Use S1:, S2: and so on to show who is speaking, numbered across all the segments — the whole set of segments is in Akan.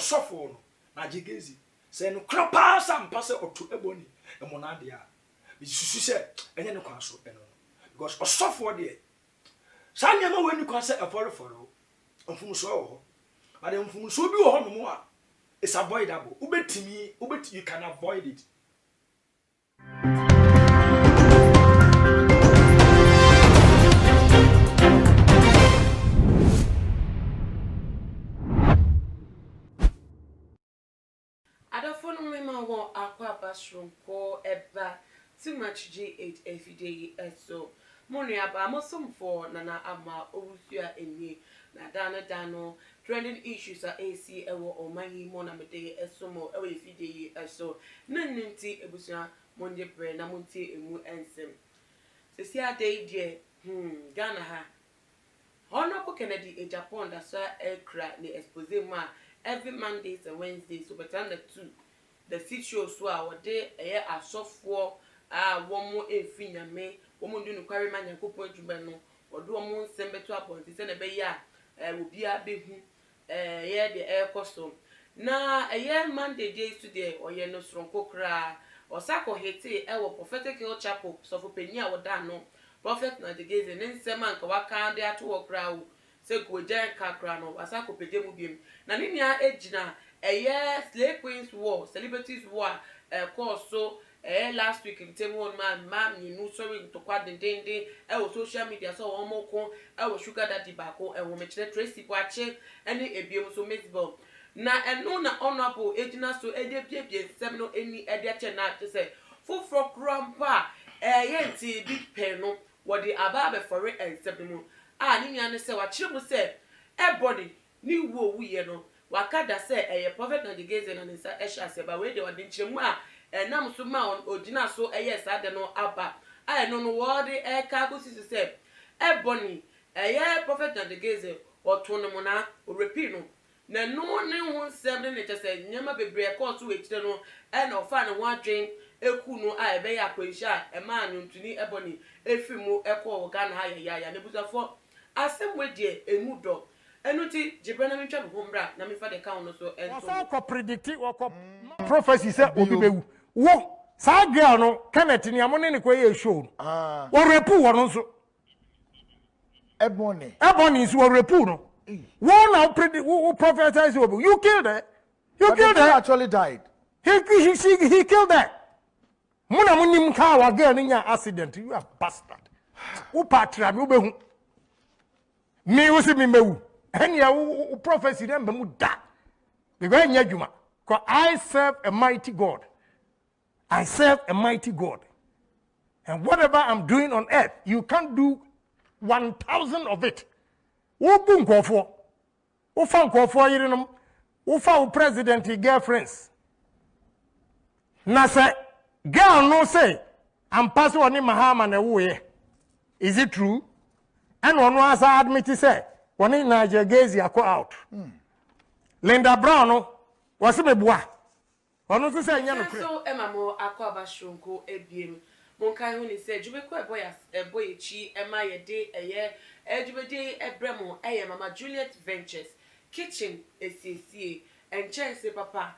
S1: osofo no na jegezi se no krapa sam pase oto eboni emonade a bi susu se enye ne kwa so eno because osofo de sa nyama we ni kwa se eforeforo mfumuso ho but mfumuso bi ho no mo a is avoidable ubetimi you can avoid it.
S2: Adafo no mema wo akwa bathroom ko eba too much G8 everyday so money aba mosomfo na ama owusua eni na dano trending issues are AC ewo omanyi mo na mede esomo ewo everyday so nanninti ebusua monje bre na monti emu ensem sesi ade die Ghana ha Honorable Kennedy in Japan that's why ekra ni expose ma every Mondays and Wednesdays so better the two the situation so our day asofo one more efinya me woman do no carry man yakopon dwuma no odo omo nsem beto abonti se na be ya obi abehu ye de ekoso na Monday days today oye no sronko kra osako hete ewo prophetic hill chapel so for penya woda no prophet na the gaze ne nsem anka waka de ato wokra wo se ko jan kakra no asako pege mu biem na ne nia ejina slay queens war celebrities war course so last week in table on man you know sorry to kwad den social media so won moko sugar daddy bako wo me kire Tracy Kwache ene ebiem so baseball na eno na honorable ejina so bie semino eni ede che na se foforo krampa yenti big pen no what the ababe for it and sebemu ni nia ne se wa kire mu se everybody ni wo wuye no wakada se prophet na the gaze na nsa esha se ba we de wade nchiremu nam so ma ogina so yes ade no aba no word ka go sisi se ebony prophet na the gaze oto no na o repeat no na no ne ho nsem ne che se nyama bebre ka oto we kire no na ofa ne ho adwen eku no ebe ya kwansha ma no ntuni ebony efimu ekọ Ghana ha ya ne busafo asem we de emudo enuti jibrana mi twa bombra na mi fa de ka no so ento
S3: so ko predict wo prophecy say obi bewu wo sa girl no Kenneth ni amone ne ko ye show wo repu wo no so ebony is wo repu no wo now predict wo prophesize obi you killed her
S4: actually died
S3: he killed her muna munim ka wa girl ni nya accident you are bastard wo patra mi wo behu mi wo si mi mewu and ya prophecy them mu da because nya dwuma because I serve a mighty God and whatever I'm doing on earth you can't do 1,000 of it wo bu nkofo wo fa nkofo yirenom wo fa wo president girlfriends na say girl no say I'm passing on Mahama na wo ye is it true and one was admit say when Niger Gaze ya out. Linda Brown was me boa. Ono to say nya no kre.
S2: So emamo akwa shonko ebiem. Monkai hu ni say jubeko boy echi ema ye de jubede ebremo Mama Juliet Ventures kitchen esiesie enchese papa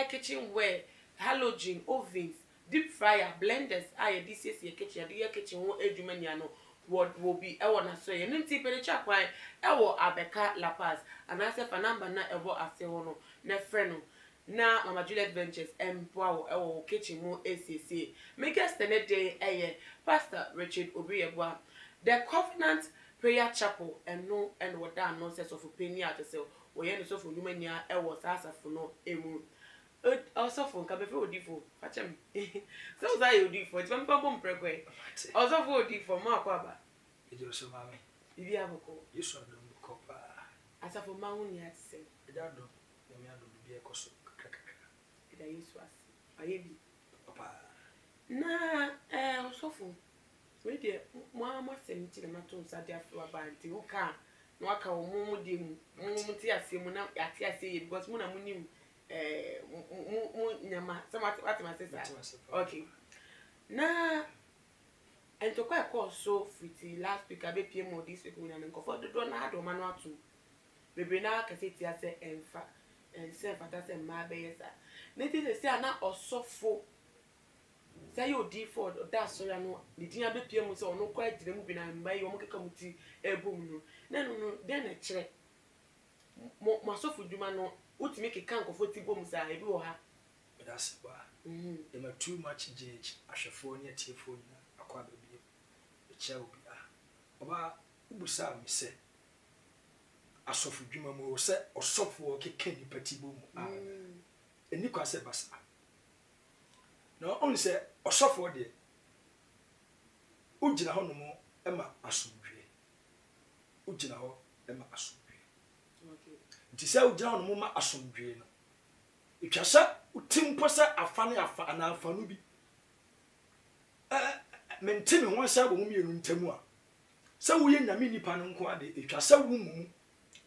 S2: kitchen ware halogen ovens deep fryer blenders this is your kitchen ho edwumania no what will be na so ye nti pele chakwan Abeka La Paz and I say for number na ase hono na freno na Mama Juliet Ventures empoa kitchen mo ACC me guest the day Pastor Richard Obriebwa the Covenant Prayer Chapel and what that nonsense of opinion at say we yen so for numania sasa for no emu also for ka be for odifo fachem so that you odifo ti pampa bom prekwe also for odifo ma kwaba
S1: ejo so mame
S2: bibi aboko
S1: yesu adom kopa
S2: asa for ma woni ati se
S1: edado yemi ado bibi ekoso kakaka
S2: ida yesu asi ayebi
S1: papa
S2: na also for we de mo semti na mato sade afro abanti wo ka no aka wo mu de mu ti ase mu na ati ase because mu na mu nim nyama what my sister okay na and to quite call so fiti last week I be PM this week when I'm comfort do na do manu atu bebe na ka say ti ase enfa and say fata say ma be yesa na ti say ana osofo say you di for that so ya no di din abepie mu say ono kwa agire mu bi na mba yi o mukeka muti ebom no na no den na kire mo asofo dwuma no utimi keka nkofo ti bom say ebi wo ha
S1: that's ba em too much judge ahwefo ne atiefo nyina akwa ba bi e kya obi oba ubusa mi se asofo dwuma mu se osofo keka ni patibo mu eni kwa se basa no on se osofo de ugina ho no mo ema asomdwe ugina ho ema asomdwe nti se ugina ho no mo ma asomdwe no itwasa utimpo se afane afa ana afanu bi mentimi ho se abom mienu ntamu a se wo ye nyame nipa no nko ade itwasa wo mumu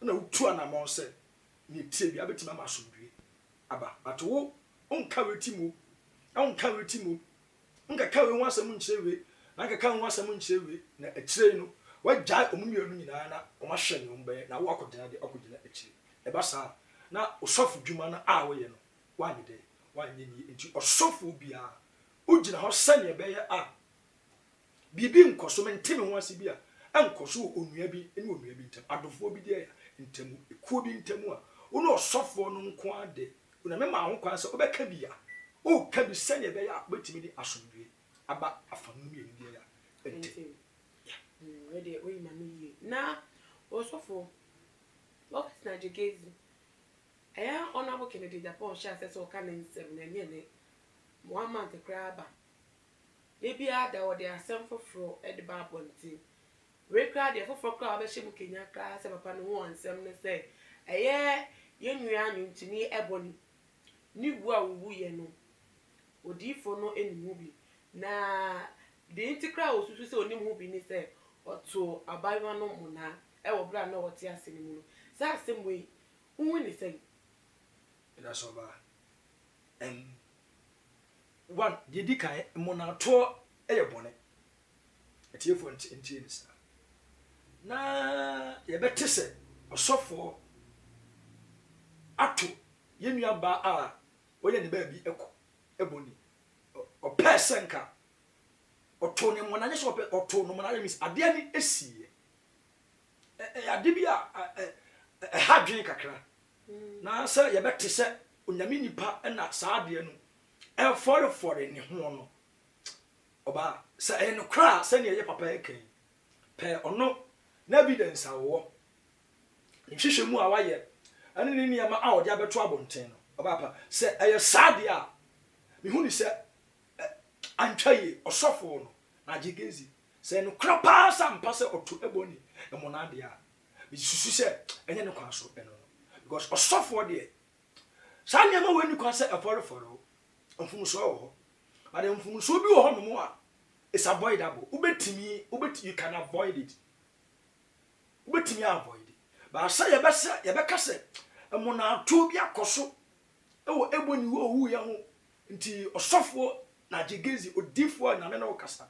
S1: na utu anamon se ni tie bi abetima ma asomdwe aba ato wo onka wetimu onka wetimu nka ka we wasam nkyerwe na nka ka we wasam nkyerwe na akire no wagya omumienu nyina na omahwe no mbe na wo akodina de akodina akire e ba sa na osofu dwuma na a wo ye no wanyede wanye ni enti osofu bia ugina ho sane be ye a bibi nkoso menteme ho ase bia enkoso onua bi ene onua bi ntam adofo bi de ya ntamu ekuo bi ntamu a ono osofu no nko ade una me ma ho kwan se obeka bia o ka bi sane be ya betimi di asomdwe aba afanu mi eni de ya ente
S2: ready we manu yi na osofu what na jegezi honorable Kennedy Japan share says so can nsem na nye Muhammad Kraba ebi ada wo de asem foforo e de ba bonti we kra de foforo kra ba hye mu Kenya kra se papa no ho nsem ne se yenua anyu ntini eboni ni wu a wu ye no odifo no enimu bi na de ntikra osusu se onimu bi ni se oto abayiwa no muna e wo bra na wote ase ni mu no sa asem we unwe ni se
S1: that's over one yedi kai monato eye bone etiefo ntie ni sa na ye betese osofo ato yenua ba a oye ne ba bi eko eboni o pesenka oto ne monanye so oto no monanye mis ade ani esiye ade bi a hadwen kakra na sa ye betese onyame nipa na saade no e for ni ho no oba sa e no kra sa ne ye papa eken pe ono na evidence awo nhwehwe mu a waye ane ni niama a odi abeto abonten no oba pa se eye saade a me hu ni se antwaye osofo no na jigezi se no kra pa sa mpa se oto eboni e monade a me susu se enye ne kwaso eno because osofo de sa niama weni kwa se eforeforo mfumuso ho but mfumuso bi ho no mo a is avoidable ubetimi you can avoid it ubetimi avoid it but say ye be kase emona to bi akoso ewo eboni wo wu ya ho nti osofo na jegezi odifo na me na okasa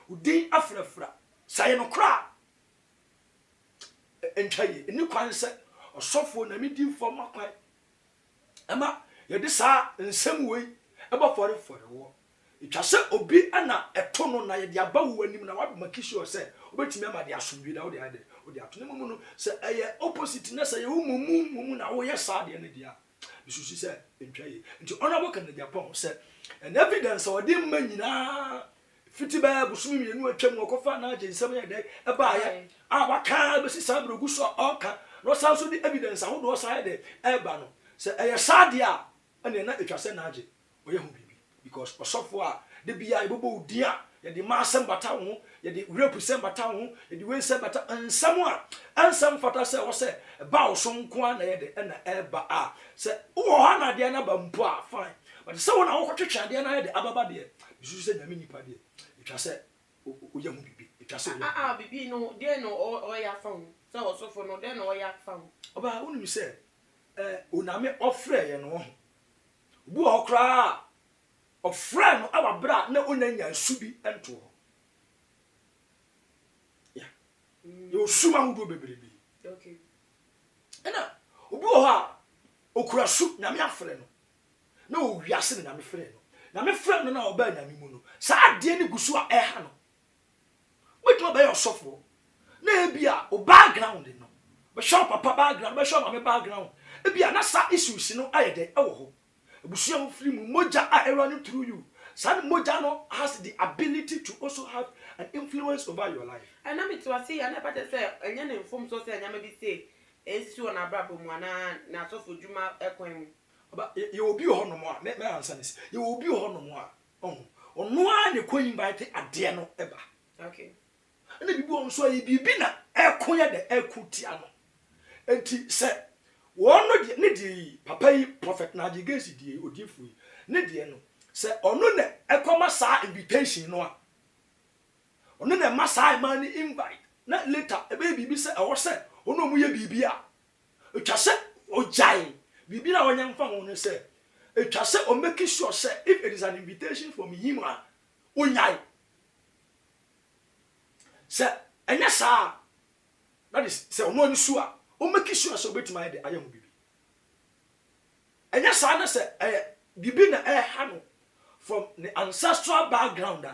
S1: udi afrafra say no kra entwaye ni kwan se osofo na medifo makwan ama ye de sa nsem wei eba forefore wo itwase obi ana eto no na ye de aba wo anim na wado makisho se obetimi ama de asomdwe da wo de ade wo de ato ne mumu no se eye opposite na se ye mumu na wo ye sa de ne dia bisusu se entwaye nti honorable Kennedy Japan se an evidence o de manyina fitiba busumi mienu atwam okofa na age nsem ye de eba ye a waka be sisa brogu so oka no sanso di evidence aho do sa de eba no se eye sade a ene na etwase na age oye hu bibi because osofo a de bia ebobo udia ye de ma asem bata ho ye de rape sem bata ho ye de we sem bata nsam a ansam fata se wo se ba wo so nko na ye de na eba a se wo ha na de na ba mpo a fine but se wo na wo kwetwa de na ye de ababa de bisu se nyame nipa de etwase oye hu bibi etwase
S2: bibi no de no o ya fam se osofo no de no o ya fam
S1: oba unu mi se oname ofre ye no bu okra ofre no awabra na onanya nsubi ento ya yo suma hudo bebrebe
S2: okay
S1: ena obi o ha okura su na me afre no na o wiase na me frɛ no na me frɛ no na oba na me mu no saa de ni gusu a ɛha no wetuma ba yɛ osofo na ebia o background no be show papa background be show mama background ebia na sa issues no ayede ɛwɔ ho ebusu am free mu moja a running through you sad moja no has the ability to also have an influence over your life.
S2: And I'm to say, I never say, and you inform so say, I may say, it's you and a brabo moana, na so for Juma equine.
S1: But you will be on no more, let me answer this. You will be on no more. Oh, no one you could invite a diano ever.
S2: Okay.
S1: And if you want so you be bina, equine the equitiano. And he said, one of the needy papa prophet Naji Gacy, the Odifu, Nidiano, said, or no, a commerce invitation no. Ono na massa man invite na later e baby bi say o say ono mu ye bibia etwa say o jai bibi na wonya mfa ho no say etwa say o make sure say if it is an invitation from him a onyai say enya sa that is say ono ni su a o make sure say obetima de ayam bibi enya sa na say bibi na ha no from the ancestral background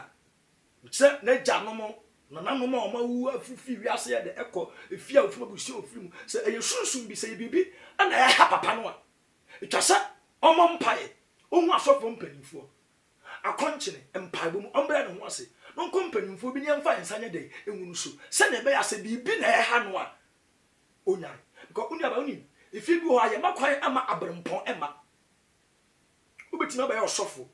S1: se na janomo na nanomo o ma wu afufi wiase ya de ekọ efia ofuma busi ofirim se eye sunsun bi se bibi ana ya ha papa no a etwase omo mpae ohu asofo mpanimfo akonchene mpae bom ombra ne ho ase no mpanimfo bi ne mfa nsanye de enwunu so se na be ya se bibi na ya ha no a onya because unia ba unim efi bi ho aye makwan ama abrempon ema ubetima ba ya osofo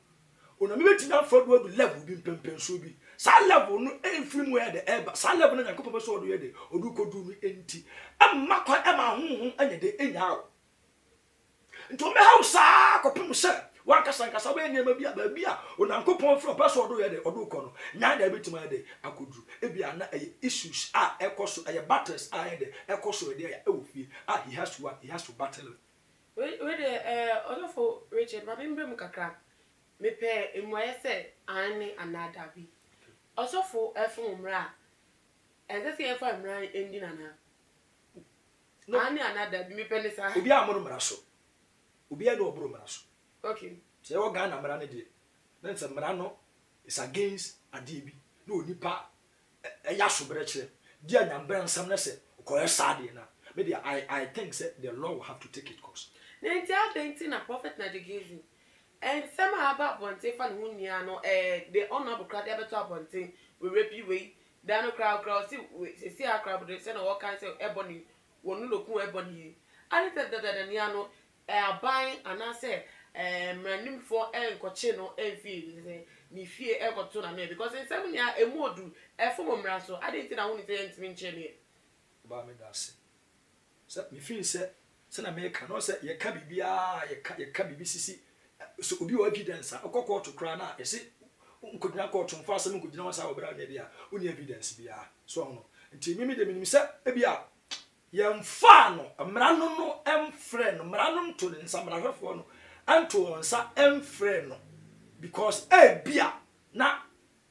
S1: ona me betima afro do level bi mpempenso bi sa level no enfiri mu ya de eba sa level no nyankopɔ bɛ so odo ye de odu kodu no enti amma kwa ema honhom anya de enya nto me hausa kopem se wankasa nkasa ba nyema bia ba bia onankopɔ fro bɛ so odo ye de odu kɔ no nya da betima ya de akodu ebia na issues a ekoso battles a ye de ekoso de ya ewofie he has to battle
S2: we the other for Richard ma bimbre mu kakra me pe emwaye se ane another bi osofo efun mra eze se efun mra endi nana no ane another bi me pe ne sa
S1: obi amoro mra so obi ade oboro mra so
S2: okay
S1: se wo Ghana mra ne de then se mra no is against ade bi no nipa ya so bere kire di anyambra nsam na se ko sad na me dey I think say the law will have to take its course
S2: nenti adenti na prophet na de gizi and some about bonte fan hunia no the honorable crowd ever to bonte we repi we dano crowd see our crowd they say no what kind of ebony wonu lokun ebony and it that nia no buying and I say manim for enkoche no enfie say ni fie ekoto na me because in some nia emodu efom mra so I didn't na woni say ntimi nche ne
S1: ba me da se me feel say na me ka no say ye ka bibia ye ka bibi sisi so obi o evidence akoko to kra na ese nkodina court mfa asem nkodina wasa obra na dia oni evidence bia so no nti mimi de minim se ebia ye mfa no mra no emfre no mra no to ne nsa mra hwefo no anto nsa emfre no because ebia na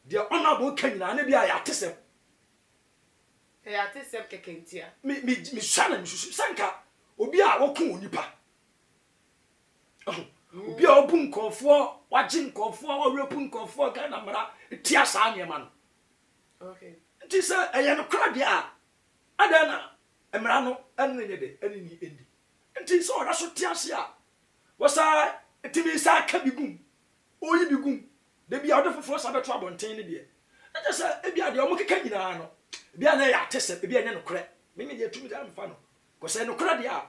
S1: the honorable kanyina na bia ya tesem
S2: kekentia
S1: mi shana mi susu sanka obi a wokun onipa obi a obu nkofo waje nkofo orepu nkofo ga na mara tia sa anyema no
S2: okay
S1: nti se eye no kra dia ada na emra no enne de enni endi nti se ora so tia se a wasa etimi sa ka bigum oyi bigum de bia ode foforo sa beto abonten ne de nti se e bia de o mokeka nyina no bia na ya tese bia nya no kra mimi de tumi da mfa no ko se no kra dia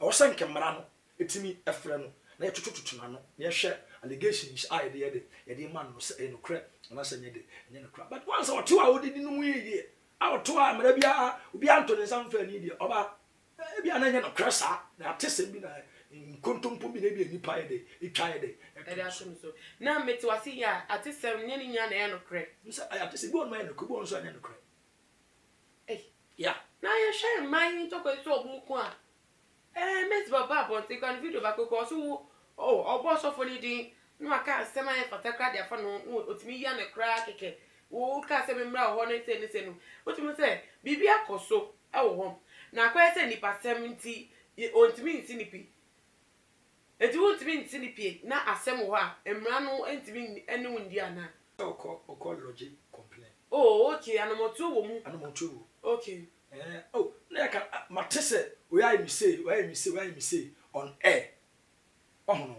S1: o se nkemra no etimi efre no na yetututu na no ye hwe allegations I de man no say no kra na say nye no kra but once o to a odidi no mu ye a to a mara bia obi anto ne samfa ni de oba e bia na nye no kra sa na atese bi na nkontompo bi na bia nipa ye de etwa ye de
S2: e asem so na meti wasi ya atesem nye ni nya na ye no kra
S1: nsa atese bi on ma ye no ko bo nso anya no kra ya
S2: na ye hwe man to ko so obu ko a meti baba bonte kan video ba ko so obo so for ni din no aka sema ye fatakra dia fa no otimi ya na kra keke wo ka se memra ho na se no otimi se bibia koso e wo ho na kwa se nipa 70 ontimi nti nipi ti ni pie na asem ho a emra no entimi ene wundi ana
S1: Oko logic complain.
S2: oh okay anomoto wo mu
S1: Anomoto.
S2: okay
S1: Oh, na ya ka matese we are me say on air. Oh no.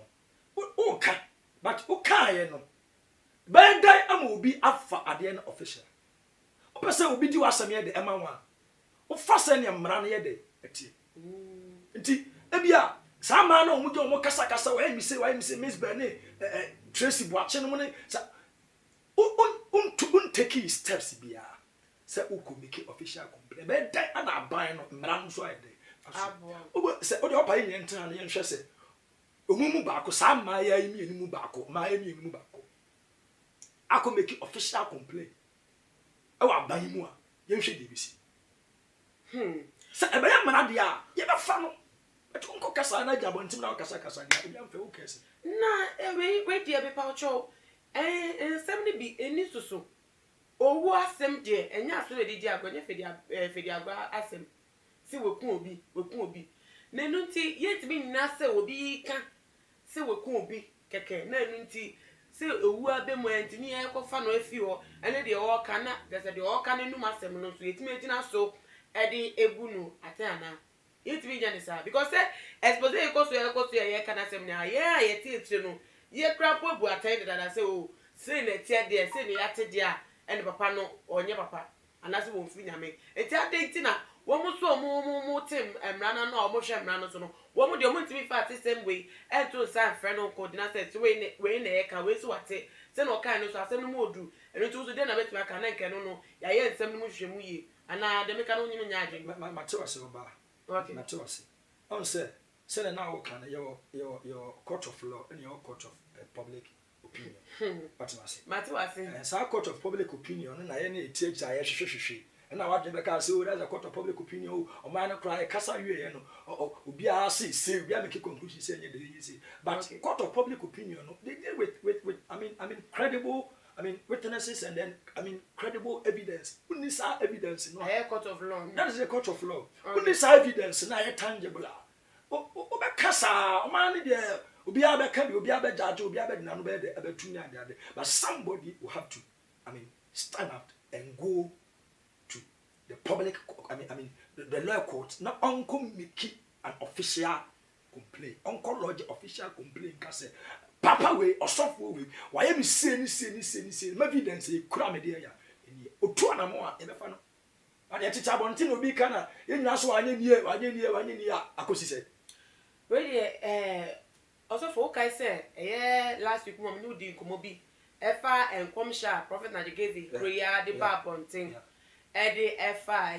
S1: O ka but o ka ye no. By die am obi afa ade na official. O pese obi di wasam ye de ema wa. O fa se ne mra na ye de eti. Nti ebia sa ma na omu je omu kasa we me say Miss Bernie Tracy Boache no ne sa take steps bia. Say who could make it official complaint. But die and I buy no mran so I dey. Say o de opa yin entan na yen hwe say omumu baako sa ma ya imi enimu baako ma ya imi enimu baako. Ako make it official complaint. E wa ban mu a yen hwe DBC. Say e be ya mran dia ye be fa no. But unko kasa na jabo ntim na kasa dia e am fe wo kese.
S2: Na we dia be pa cho ensem ni bi eni susu owu asem de enya so de di agwa fedi agwa asem si wekun obi na enu nti yetimi nyina se obi ka se wekun obi keke na enu nti se owu abemu entini e kofa no afi ho ene de o ka na de o ka nenu asem no so yetimi etina so e de ebunu atana yetimi nya ne sa because expose e koso ye kana asem na ye ti no ye krapo bu atan dada se o se na tie de se ne yate de a ene papa no onye papa anase wo mfi nyame eti adenti na wo mo so mo tim emrana no mo hwe emrana so no wo mo de mo ntimi fa ate same way ento san frɛ no ko dina se we na ye ka we so ate se no kan no so asem no mo odu eno to so de na betima ka na nke no ya ye nsem no mo hwe mu ye ana de me ka no nyino nya age
S1: ma te wase oba
S2: okay
S1: ma te wase on say na wo kan your court of law and your court of public opinion. What am I saying?
S2: Mati
S1: and so court of public opinion na ye na etie aye hwehwehwe na wadwe be ka say o that's a court of public opinion o man no cry kasa wie no obi a say obi a make conclusion say nye dey say but okay. Court of public opinion no they deal with I mean credible witnesses and then credible evidence. Who needs evidence no
S2: a court of law.
S1: That is the court of law. Who needs evidence na tangible. O be kasa o man dey obi abeka bi obi abejaje obi abedina no be de abetunya ade but somebody will have to stand up and go to the public the law court na uncle make an official complaint uncle lodge official complaint ka say papa we osofo we why me say ni evidence e kura me de ya eni otu anamo a e be fa no ade teacher bonti no bi kana yenyina so wanye nie akosi say
S2: we also for kai say last week mom no di komo bi efa enkom sha prophet Najigezi prayer the babontin e de efa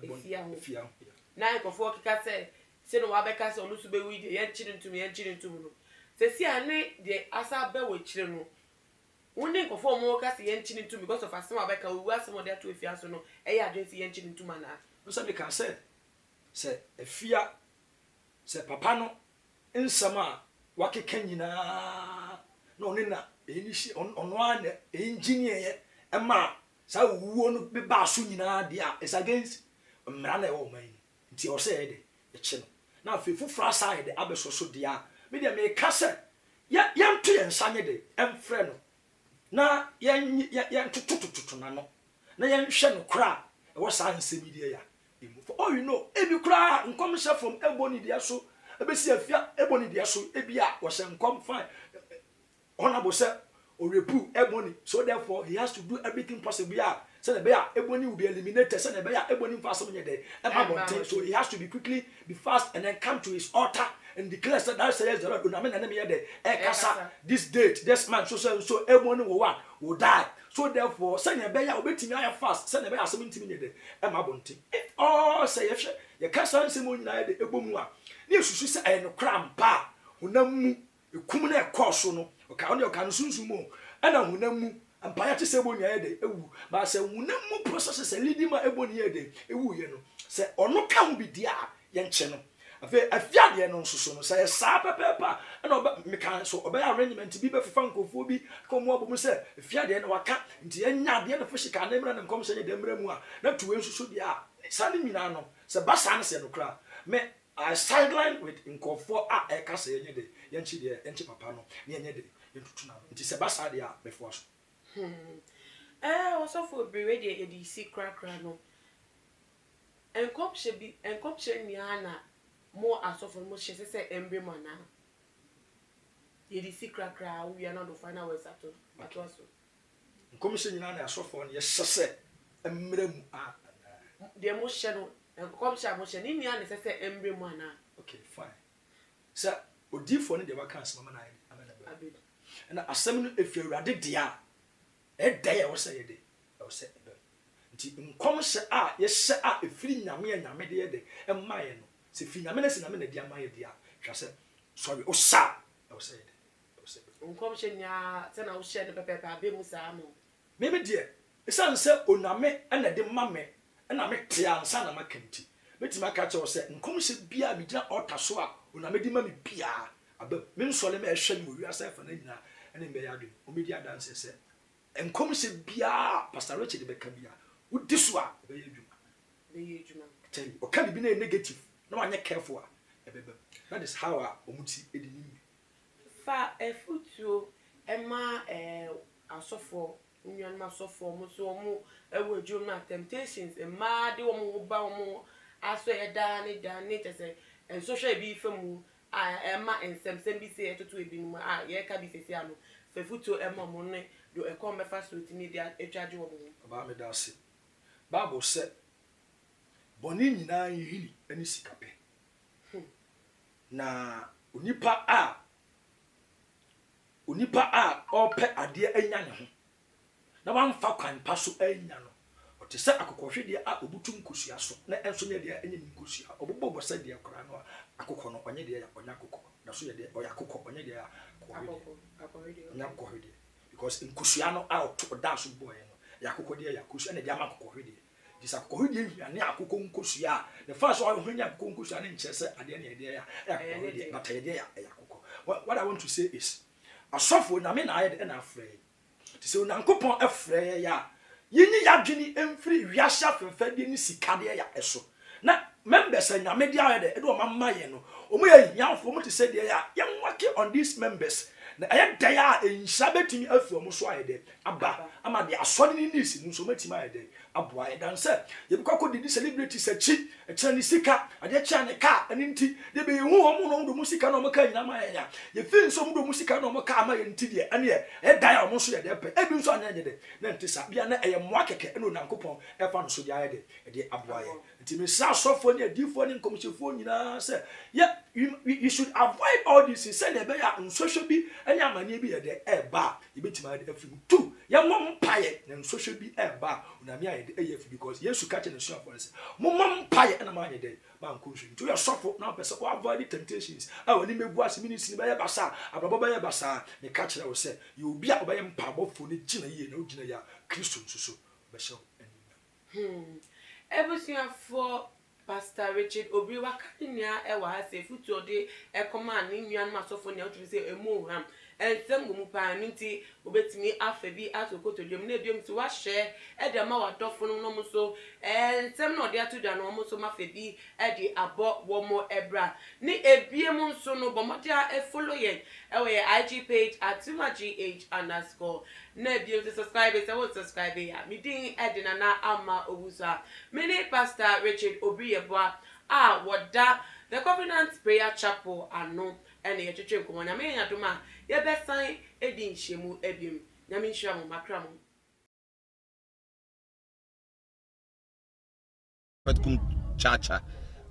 S2: efia ho na nkofo kika say no wa beka say onu so be wi de ye nchiri ntum no se si ane de asa be we chire no woni nkofo mo ka say ye nchiri ntum because of asem abeka wi asem de to efia so no e ya adwen say ye nchiri ntum ana
S1: no say ka say efia say papa no nsama wakeka nyina no ne na enishi ono ane engineer ye ema sa wuwo no be ba so nyina dia is against mra na e wo man nti o say de e che no na afifu fra side abeso so dia me dia me ka se ya nto ye nsanye de emfre no na ya tutututu na no na ya hwe no kra e wo sa nsemi dia ya for all you know ebi kra nkom hye from eboni dia so ebesi afia eboni dia so ebia wo hye nkom fine honorable say orepu eboni so therefore he has to do everything possible ya say the bear eboni will be eliminated say the bear eboni fast money there so he has to be quickly be fast and then come to his altar and declare that says the Lord na me na me there kasa this date this month so eboni will die so therefore say the bear obetimi aya fast say the bear asem ntimi there emabonte if all say ye kasa nsem onyina there ebomu a ne susu say ay no krampa honam ekum na ekoso no oka on oka no sunsun mu ana honam mu ampaya te se bonya ye de ewu ba se honam mu process se leading ma eboni ye de ewu ye no se ono ka hu bi dia ye nche no afia de no nsoso no se sa pepepa ana oba meka so oba arrangement bi be fefa nkofo bi komo abomu se afia de no waka nti enya de no foshika na mra na nkom se de mra mu a na tuwe nsoso dia sa ni nyina no se basa na se no kra me I sideline with nkofo a eka se yenye de yenchi de yenchi papa no ne yenye de yentutu na nti se basa de a before so
S2: also for be ready e see crack no enkopshe ni ana mo asofo mo hye se embre mo na ye see crack we are not the final words at all so
S1: nkomshe nyina na asofo no ye sese emre mu a
S2: de mo hye no enkopshe mo hye ni ana se embre mo na
S1: okay fine so odifo ne de waka asema na amana
S2: abed
S1: na asem no efi awurade dia da ye wo se ye de wo se ebe nti nkomshe a ye hye a efiri nyame de ye de emma ye no se fi nyame na se nyame na dia ma ye dia hwa se sorry o sa wo se ye de wo se
S2: nkomshe nya se na wo hye ne pepepe abe mu sa mo
S1: me die esan se oname na de mame na me te ansa na makanti betima ka che wo se nkomshe bia me gina altar so a oname di ma me bia aba me nsole me ehwe me wi asa fa na nyina ene me ya do o me di adanse se enkomshe bia Pastor Richard be ka bia udi so a be ye adwuma tell you o ka bi na negative na wanye careful a ebebe that is how a omuti edini
S2: fa efutuo ema asofo nyan ma sofo mo so mo ewo adwuma na temptations ema de wo mo ba wo aso ye da ne tese en social bi famu ema ensem bi se etoto ebi mu ye ka bi sesi ano fa efutuo ema mo ne do e come fa so ti media etwaje wo mo
S1: ba me da se Bible said boni nyina yini ani sikape na onipa a ope ade anya ne ho na wamfa kwan pa so anya no ote se akokohwede a obutu nkosua so na enso ne de anya nkosua obobo bosa de akora no akokọ no onye de ya onya akokọ na so ye de oya akokọ onye de ya akokọ because nkosua no a oto da so boy no ya akokọ de ya akosua na de ama akokọhwede disa akokọhwede hia ne akokọ nkosua the first one hia akokọ nkosua ne nchese ade ne de ya akokọhwede but ye de ya akokọ what I want to say is asofo na me na aye na afre ti se onankopon afre ya yinyi yadwini emfiri wiase afefade ni sikade ya eso na members anyame dia aye de o mamma ye no omo ya yanfo mo ti se de ya yenwake on these members na aye de ya enhya betimi afi omo so aye de aba ama de asode ni nisi no so matimi aye de aboa ye dan se ye bi kwako didi celebrities achi echa ni sika ade cha ne ka ani nti de be hu omo no do musika no mo ka nyina ma ya ye fin so mo do musika no mo ka ama ye nti de ane ye da ya omo so ye de pe ebi nso anya nye de na nti sa bia na eye moa keke eno nankopon e fa no so de aye de aboa ye nti me sa sofo ni adifo ni nkomchefo nyina se you should avoid all this say de be ya social bi anya amane bi ye de e ba ye betima de afim tu ya mo mpaye na social bi e ba unami aye de eye because yesu ka che ne so afọ se mo mpaye na ma anye de ba nkonsu nti you suffer now person who avoid temptations woni mebu ase ministry be ye basa ababo be ye basa me ka kire wo se you bi a be ye mpabofo ne gina ye na ogina ya Kristo nsuso be hye
S2: ebusuafo Pastor Richard Obri wakanya e wa ase futuo de e koma ni nnuan masofo ne otwe se emu ham ensem mu pa nti obetimi afabi atokotodwem na ebiom ti wa hye e de ma wadofo no mo so ensem na ode atodwa no mo so mafabi e de abo wo mo ebra ni ebiem nso no bomodia e follow yen e we IG page @tumagh_ na ebiem to subscribe se wo subscribe ya mi din e de na ama owusa mini Pastor Richard Obri eboa woda the Covenant Prayer Chapel ano ene ye twetwe nkomo na me yadoma ye besan edi nhyiemu ebiem na me nhyiam makra mo
S5: Petkum chacha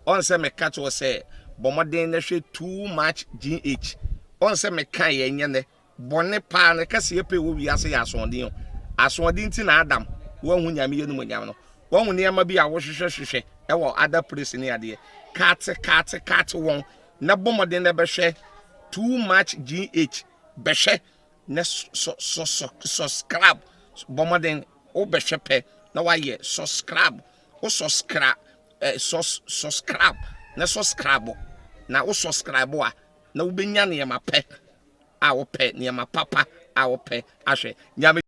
S5: on se me catch was say bomoden na hwe too much GH on se me kan ye nyene bone pa na kase ye pe wo wiase ya asondin ti na Adam wo hu nyame ye no nyam no wo hu ne ma bi a wo hwehwehwehwe e wo other place ni ade kat won na bomoden na be hwe too much GH be hwe na subscribe bomoden o be hwe pe na wa ye subscribe o subscribe na subscribe na o subscribe a na wo benya ne ma pe a wo pe ne ma papa a wo pe ahwe nyame